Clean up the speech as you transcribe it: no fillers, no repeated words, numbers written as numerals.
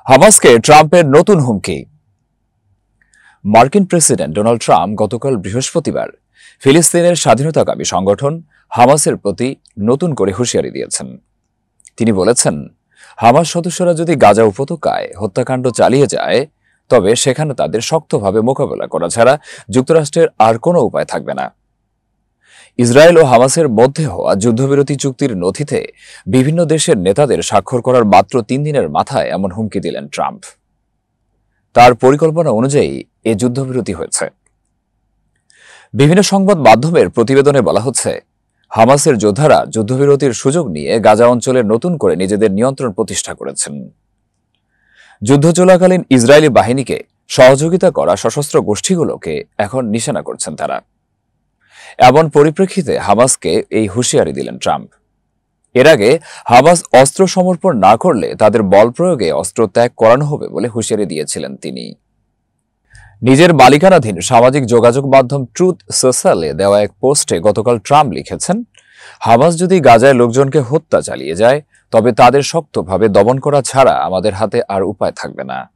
হামাসকে ট্রাম্পের নতুন হুমকি। মার্কিন প্রেসিডেন্ট ডোনাল্ড ট্রাম্প গতকাল বৃহস্পতিবার ফিলিস্তিনের স্বাধীনতাকামী সংগঠন হামাসের প্রতি নতুন করে হুঁশিয়ারি দিয়েছেন। তিনি বলেছেন, হামাস সদস্যরা যদি গাজা উপত্যকায় হত্যাকাণ্ড চালিয়ে যায় তবে সেখানে তাদের শক্তভাবে মোকাবেলা করা ছাড়া যুক্তরাষ্ট্রের আর কোনো উপায় থাকবে না। ইসরায়েল ও হামাসের মধ্যে হওয়া যুদ্ধবিরতি চুক্তির নথিতে বিভিন্ন দেশের নেতাদের স্বাক্ষর করার মাত্র ৩ দিনের মাথায় এমন হুমকি দিলেন ট্রাম্প। তার পরিকল্পনা অনুযায়ী এ যুদ্ধবিরতি হয়েছে। বিভিন্ন সংবাদ মাধ্যমের প্রতিবেদনে বলা হচ্ছে, হামাসের যোদ্ধারা যুদ্ধবিরতির সুযোগ নিয়ে গাজা অঞ্চলে নতুন করে নিজেদের নিয়ন্ত্রণ প্রতিষ্ঠা করেছেন। যুদ্ধ চলাকালীন ইসরায়েলি বাহিনীকে সহযোগিতা করা সশস্ত্র গোষ্ঠীগুলোকে এখন নিশানা করছেন তারা। এমন পরিপ্রেক্ষিতে হামাসকে এই হুঁশিয়ারি দিলেন ট্রাম্প। এর আগে হামাস অস্ত্র সমর্পণ না করলে তাদের বল প্রয়োগে অস্ত্র ত্যাগ করানো হবে বলে হুঁশিয়ারি দিয়েছিলেন তিনি। নিজের মালিকানাধীন সামাজিক যোগাযোগ মাধ্যম ট্রুথ সোশ্যালে দেওয়া এক পোস্টে গতকাল ট্রাম্প লিখেছেন, হামাস যদি গাজায় লোকজনকে হত্যা চালিয়ে যায় তবে তাদের শক্তভাবে দমন করা ছাড়া আমাদের হাতে আর উপায় থাকবে না।